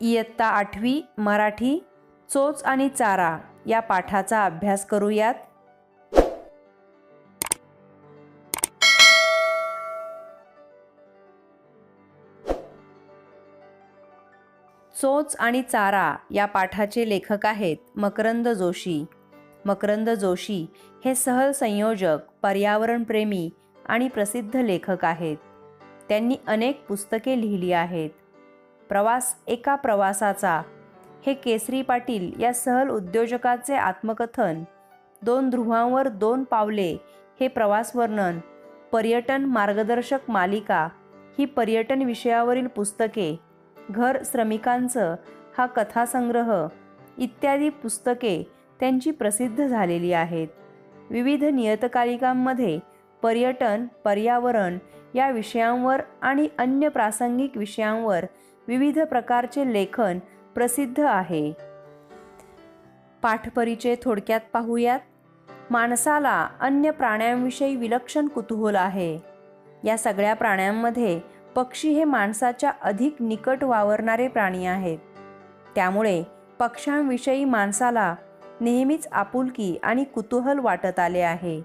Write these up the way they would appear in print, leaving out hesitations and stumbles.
इयत्ता 8वी मराठी चोच आणि चारा या पाठाचा अभ्यास करूयात. चोच आणि चारा या पाठाचे लेखक आहेत मकरंद जोशी. मकरंद जोशी हे सहल संयोजक, पर्यावरणप्रेमी आणि प्रसिद्ध लेखक आहेत. त्यांनी अनेक पुस्तके लिहिली आहेत. प्रवास एका प्रवासाचा हे केसरी पाटील या सहल उद्योजकाचे आत्मकथन, 2 ध्रुवांवर 2 पावले हे प्रवास वर्णन, पर्यटन मार्गदर्शक मालिका ही पर्यटन विषयावरील पुस्तके, घर श्रमिकांचं हा कथासंग्रह इत्यादी पुस्तके त्यांची प्रसिद्ध झालेली आहेत. विविध नियतकालिकांमध्ये पर्यटन, पर्यावरण या विषयांवर आणि अन्य प्रासंगिक विषयांवर विविध प्रकारचे लेखन प्रसिद्ध आहे. पाठपरिचय थोडक्यात पाहूयात. माणसाला अन्य प्राण्यांविषयी विलक्षण कुतूहल आहे. या सगळ्या प्राण्यांमध्ये पक्षी हे माणसाच्या अधिक निकट वावरणारे प्राणी आहेत. त्यामुळे पक्ष्यांविषयी माणसाला नेहमीच आपुलकी आणि कुतूहल वाटत आले आहे.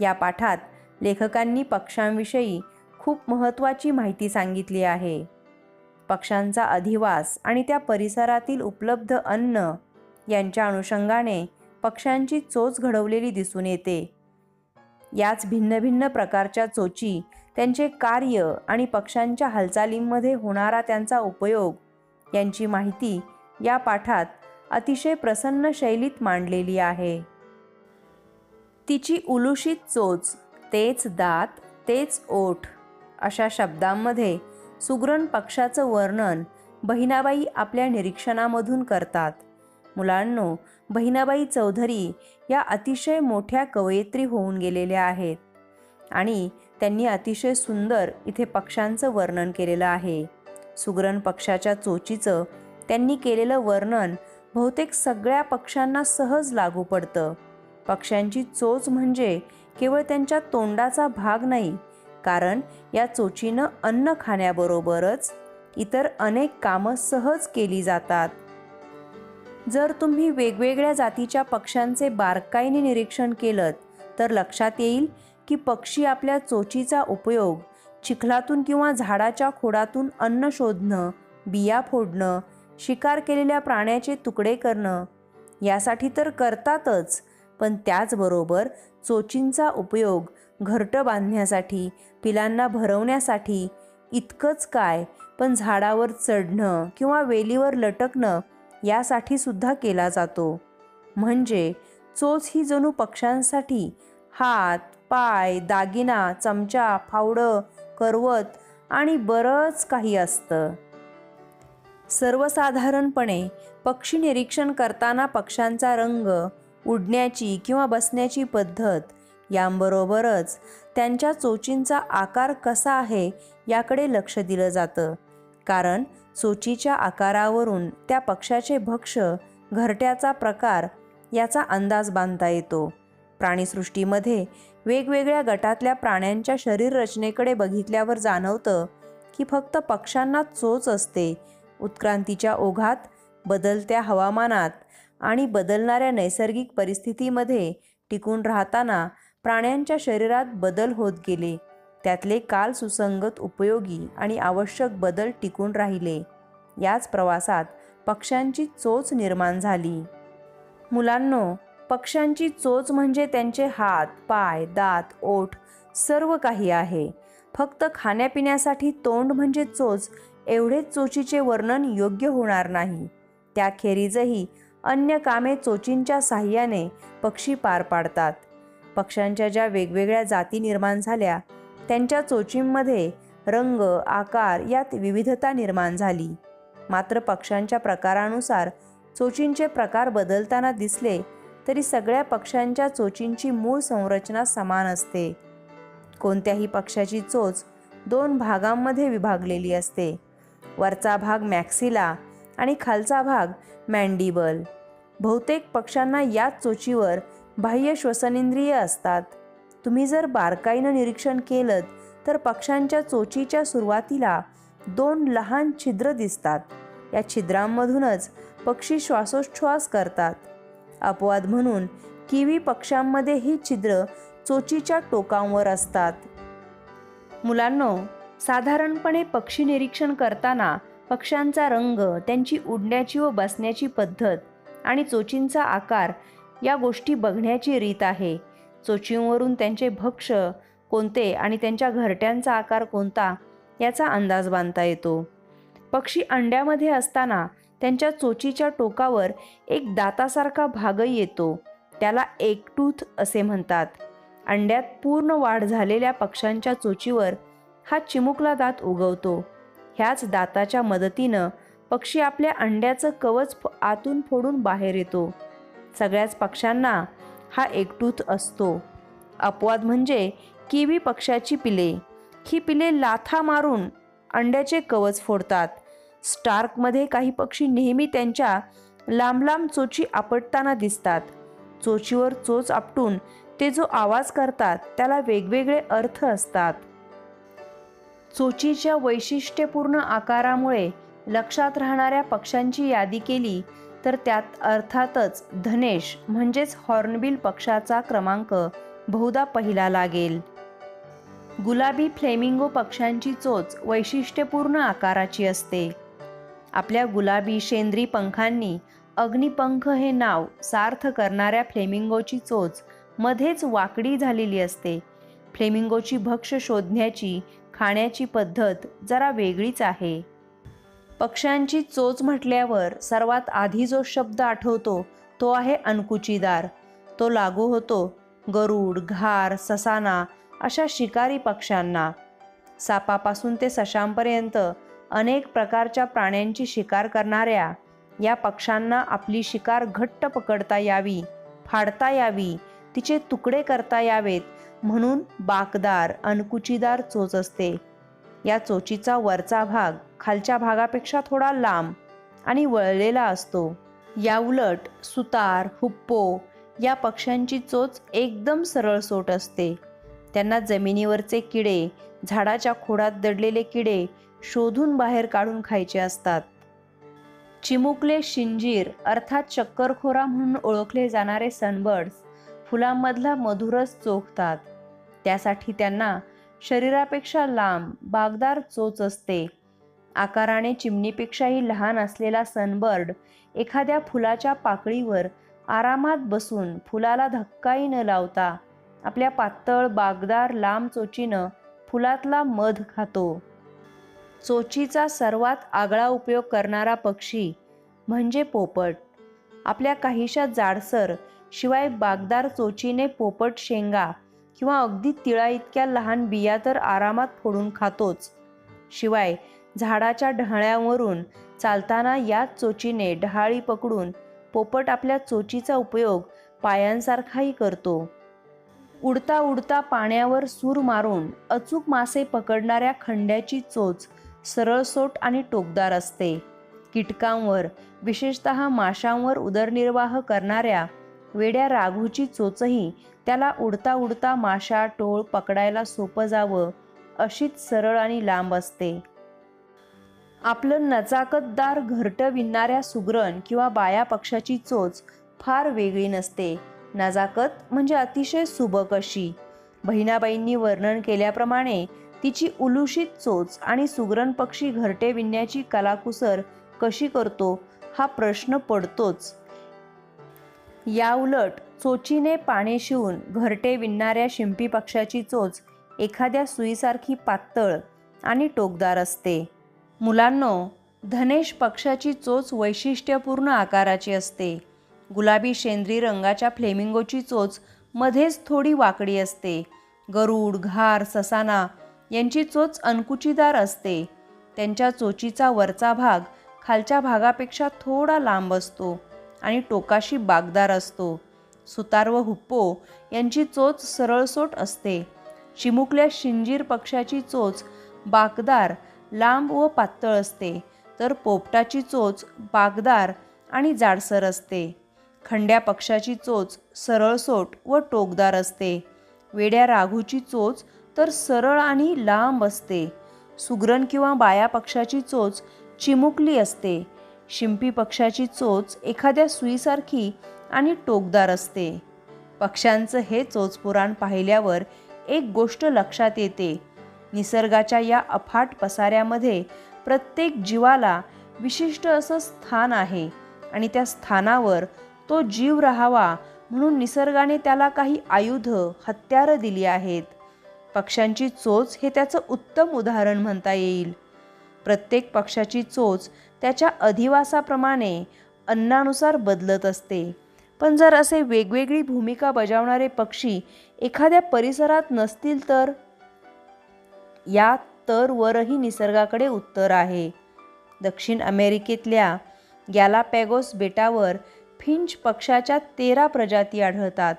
या पाठात लेखकांनी पक्ष्यांविषयी खूप महत्त्वाची माहिती सांगितली आहे. पक्ष्यांचा अधिवास आणि त्या परिसरातील उपलब्ध अन्न यांच्या अनुषंगाने पक्ष्यांची चोच घडवलेली दिसून येते. याच भिन्न भिन्न प्रकारच्या चोची, त्यांचे कार्य आणि पक्ष्यांच्या हालचालींमध्ये होणारा त्यांचा उपयोग यांची माहिती या पाठात अतिशय प्रसन्न शैलीत मांडलेली आहे. तिची उलुशीत चोच, तेच दात, तेच ओठ अशा शब्दांमध्ये सुग्रण पक्षाचं वर्णन बहिणाबाई आपल्या निरीक्षणामधून करतात. मुलांनो, बहिणाबाई चौधरी या अतिशय मोठ्या कवयित्री होऊन गेलेल्या आहेत आणि त्यांनी अतिशय सुंदर इथे पक्ष्यांचं वर्णन केलेलं आहे. सुग्रण पक्षाच्या चोचीचं त्यांनी केलेलं वर्णन बहुतेक सगळ्या पक्ष्यांना सहज लागू पडतं. पक्ष्यांची चोच म्हणजे केवळ त्यांच्या तोंडाचा भाग नाही, कारण या चोचीनं अन्न खाण्याबरोबरच इतर अनेक कामं सहज केली जातात. जर तुम्ही वेगवेगळ्या जातीच्या पक्ष्यांचे बारकाईने निरीक्षण केलं तर लक्षात येईल की पक्षी आपल्या चोचीचा उपयोग चिखलातून किंवा झाडाच्या खोडातून अन्न शोधणं, बिया फोडणं, शिकार केलेल्या प्राण्याचे तुकडे करणं यासाठी तर करतातच, पण त्याचबरोबर चोचींचा उपयोग घरटं बांधण्यासाठी, पिलांना भरवण्यासाठी इतकंच काय, पण झाडावर चढणं किंवा वेलीवर लटकणं यासाठी सुद्धा केला जातो. म्हणजे चोच ही जणू पक्ष्यांसाठी हात, पाय, दागिना, चमचा, फावडं, करवत आणि बरंच काही असतं. सर्वसाधारणपणे पक्षी निरीक्षण करताना पक्ष्यांचा रंग, उडण्याची किंवा बसण्याची पद्धत यांबरोबरच त्यांच्या चोचींचा आकार कसा आहे याकडे लक्ष दिलं जातं. कारण चोचीच्या आकारावरून त्या पक्ष्याचे भक्ष्य, घरट्याचा प्रकार याचा अंदाज बांधता येतो. प्राणीसृष्टीमध्ये वेगवेगळ्या गटातल्या प्राण्यांच्या शरीर रचनेकडे बघितल्यावर जाणवतं की फक्त पक्ष्यांना चोच असते. उत्क्रांतीच्या ओघात, बदलत्या हवामानात आणि बदलणाऱ्या नैसर्गिक परिस्थितीमध्ये टिकून राहताना प्राण्यांच्या शरीरात बदल होत गेले. त्यातले काल सुसंगत, उपयोगी आणि आवश्यक बदल टिकून राहिले. याच प्रवासात पक्ष्यांची चोच निर्माण झाली. मुलांनो, पक्ष्यांची चोच म्हणजे त्यांचे हात, पाय, दात, ओठ सर्व काही आहे. फक्त खाण्यापिण्यासाठी तोंड म्हणजे चोच एवढेच चोचीचे वर्णन योग्य होणार नाही. त्याखेरीजही अन्य कामे चोचींच्या साह्याने पक्षी पार पाडतात. पक्ष्यांच्या ज्या वेगवेगळ्या जाती निर्माण झाल्या त्यांच्या चोचींमध्ये रंग, आकार यात विविधता निर्माण झाली. मात्र पक्ष्यांच्या प्रकारानुसार चोचींचे प्रकार बदलताना दिसले तरी सगळ्या पक्ष्यांच्या चोचींची मूळ संरचना समान असते. कोणत्याही पक्ष्याची चोच 2 भागांमध्ये विभागलेली असते. वरचा भाग मॅक्सिला आणि खालचा भाग मॅन्डिबल. बहुतेक पक्ष्यांना याच चोचीवर बाह्य श्वसनेंद्रिय असतात. तुम्ही जर बारकाईनं निरीक्षण केलं तर पक्ष्यांच्या चोचीच्या सुरुवातीला 2 लहान छिद्र दिसतात. या छिद्रांमधूनच पक्षी श्वासोच्छ्वास करतात. अपवाद म्हणून किवी पक्ष्यांमध्ये ही छिद्र चोचीच्या टोकांवर असतात. मुलांनो, साधारणपणे पक्षी निरीक्षण करताना पक्ष्यांचा रंग, त्यांची उडण्याची व बसण्याची पद्धत आणि चोचींचा आकार या गोष्टी बघण्याची रीत आहे. चोचींवरून त्यांचे भक्ष्य कोणते आणि त्यांच्या घरट्यांचा आकार कोणता याचा अंदाज बांधता येतो. पक्षी अंड्यामध्ये असताना त्यांच्या चोचीच्या टोकावर एक दातासारखा भागही येतो. त्याला एकटूथ असे म्हणतात. अंड्यात पूर्ण वाढ झालेल्या पक्ष्यांच्या चोचीवर हा चिमुकला दात उगवतो. ह्याच दाताच्या मदतीनं पक्षी आपल्या अंड्याचं कवच आतून फोडून बाहेर येतो. सगळ्याच पक्ष्यांना हा एकटूथ असतो. अपवाद म्हणजे किवी पक्ष्याची पिले. ही पिले लाथा मारून अंड्याचे कवच फोडतात. स्टार्कमध्ये काही पक्षी नेहमी त्यांच्या लांब लांब चोची आपटताना दिसतात. चोचीवर चोच आपटून ते जो आवाज करतात त्याला वेगवेगळे अर्थ असतात. चोचीच्या वैशिष्ट्यपूर्ण आकारामुळे लक्षात राहणाऱ्या पक्ष्यांची यादी केली तर त्यात अर्थातच धनेश म्हणजेच हॉर्नबिल पक्षाचा क्रमांक बहुधा पहिला लागेल. गुलाबी फ्लेमिंगो पक्ष्यांची चोच वैशिष्ट्यपूर्ण आकाराची असते. आपल्या गुलाबी शेंद्री पंखांनी अग्निपंख हे नाव सार्थ करणाऱ्या फ्लेमिंगोची चोच मध्येच वाकडी झालेली असते. फ्लेमिंगोची भक्ष्य शोधण्याची, खाण्याची पद्धत जरा वेगळीच आहे. पक्ष्यांची चोच म्हटल्यावर सर्वात आधी जो शब्द आठवतो तो आहे अणकुचीदार. तो लागू होतो गरुड, घार, ससाना अशा शिकारी पक्ष्यांना. सापापासून ते सशांपर्यंत अनेक प्रकारच्या प्राण्यांची शिकार करणाऱ्या या पक्ष्यांना आपली शिकार घट्ट पकडता यावी, फाडता यावी, तिचे तुकडे करता यावेत म्हणून बाकदार, अणकुचीदार चोच असते. या चोचीचा वरचा भाग खालच्या भागापेक्षा थोडा लांब आणि वळलेला असतो. याउलट सुतार, हुप्पो या पक्ष्यांची चोच एकदम सरळसोट असते. त्यांना जमिनीवरचे किडे, झाडाच्या खोडात दडलेले किडे शोधून बाहेर काढून खायचे असतात. चिमुकले शिंजीर अर्थात चक्करखोरा म्हणून ओळखले जाणारे सनबर्ड्स फुलांमधला मधुरस चोखतात. त्यासाठी त्यांना शरीरापेक्षा लांब बाकदार चोच असते. आकाराने चिमणीपेक्षाही लहान असलेला सनबर्ड एखाद्या फुलाच्या पाकळीवर आरामात बसून फुलाला धक्काही न लावता आपल्या पातळ बाकदार लांब चोचीनं फुलातला मध खातो. चोचीचा सर्वात आगळा उपयोग करणारा पक्षी म्हणजे पोपट. आपल्या काहीशा जाडसर शिवाय बाकदार चोचीने पोपट शेंगा किंवा अगदी तिळा इतक्या लहान बिया तर आरामात फोडून खातोच. शिवाय झाडाच्या डहाळ्यांवरून चालताना याच चोचीने डहाळी पकडून पोपट आपल्या चोचीचा उपयोग पायांसारखाही करतो. उडता उडता पाण्यावर सूर मारून अचूक मासे पकडणाऱ्या खंड्याची चोच सरळसोट आणि टोकदार असते. कीटकांवर, विशेषतः माशांवर उदरनिर्वाह करणाऱ्या वेड्या राघूची चोचही त्याला उडता उडता माशा, टोळ पकडायला सोपं जावं अशीच सरळ आणि लांब असते. आपलं नचाकतदार घरटं विणणाऱ्या सुगरण किंवा बाया पक्षाची चोच फार वेगळी नसते. नजाकत म्हणजे अतिशय सुबक अशी. बहिणाबाईंनी वर्णन केल्याप्रमाणे तिची उलुशीत चोच आणि सुगरण पक्षी घरटे विणण्याची कलाकुसर कशी करतो हा प्रश्न पडतोच. याउलट चोचीने पाने शिवून घरटे विणणाऱ्या शिंपी पक्षाची चोच एखाद्या सुईसारखी पातळ आणि टोकदार असते. मुलांनो, धनेश पक्षाची चोच वैशिष्ट्यपूर्ण आकाराची असते. गुलाबी शेंद्री रंगाच्या फ्लेमिंगोची चोच मध्येच थोडी वाकडी असते. गरुड, घार, ससाना यांची चोच अणकुचीदार असते. त्यांच्या चोचीचा वरचा भाग खालच्या भागापेक्षा थोडा लांब असतो आणि टोकाशी बाकदार असतो. सुतार व हुप्पो यांची चोच सरळसोट असते. चिमुकल्या शिंजीर पक्षाची चोच बाकदार, लांब व पातळ असते, तर पोपटाची चोच बाकदार आणि जाडसर असते. खंड्या पक्षाची चोच सरळसोट व टोकदार असते. वेड्या राघूची चोच तर सरळ आणि लांब असते. सुगरण किंवा बाया पक्षाची चोच चिमुकली असते. शिंपी पक्ष्याची चोच एखाद्या सुईसारखी आणि टोकदार असते. पक्ष्यांचं हे चोचपुराण पाहिल्यावर एक गोष्ट लक्षात येते. निसर्गाच्या या अफाट पसाऱ्यामध्ये प्रत्येक जीवाला विशिष्ट असं स्थान आहे आणि त्या स्थानावर तो जीव राहावा म्हणून निसर्गाने त्याला काही आयुध, हत्यारं दिली आहेत. पक्ष्यांची चोच हे त्याचं उत्तम उदाहरण म्हणता येईल. प्रत्येक पक्ष्याची चोच त्याच्या अधिवासाप्रमाणे अन्नानुसार बदलत असते. पण जर असे वेगवेगळी भूमिका बजावणारे पक्षी एखाद्या परिसरात नसतील तर? या तर वरही निसर्गाकडे उत्तर आहे. दक्षिण अमेरिकेतल्या गॅलापॅगोस बेटावर फिंच पक्ष्याच्या 13 प्रजाती आढळतात.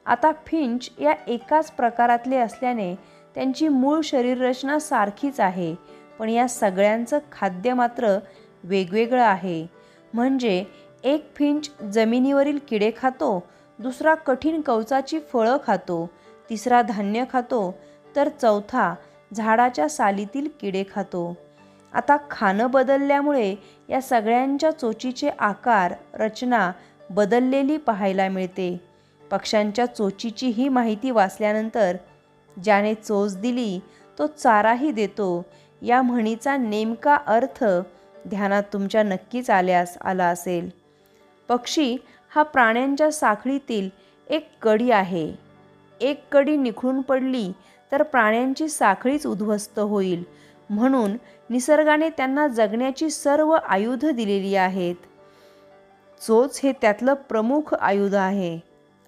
आता फिंच या एकाच प्रकारातले असल्याने त्यांची मूळ शरीररचना सारखीच आहे, पण या सगळ्यांचं खाद्य मात्र वेगवेगळं आहे. म्हणजे एक फिंच जमिनीवरील किडे खातो, दुसरा कठीण कवचाची फळं खातो, तिसरा धान्य खातो, तर चौथा झाडाच्या सालीतील किडे खातो. आता खाणं बदलल्यामुळे या सगळ्यांच्या चोचीचे आकार, रचना बदललेली पाहायला मिळते. पक्ष्यांच्या चोचीची ही माहिती वाचल्यानंतर ज्याने चोच दिली तो चाराही देतो या म्हणीचा नेमका अर्थ ध्यानात तुमच्या नक्कीच आला असेल. पक्षी हा प्राण्यांच्या साखळीतील एक कडी आहे. एक कडी निखळून पडली तर प्राण्यांची साखळीच उद्ध्वस्त होईल. म्हणून निसर्गाने त्यांना जगण्याची सर्व आयुध दिलेली आहेत. चोच हे त्यातलं प्रमुख आयुध आहे.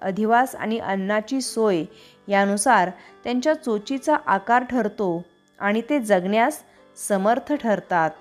अधिवास आणि अन्नाची सोय यानुसार त्यांच्या चोचीचा आकार ठरतो आणि ते जगण्यास समर्थ ठरतात.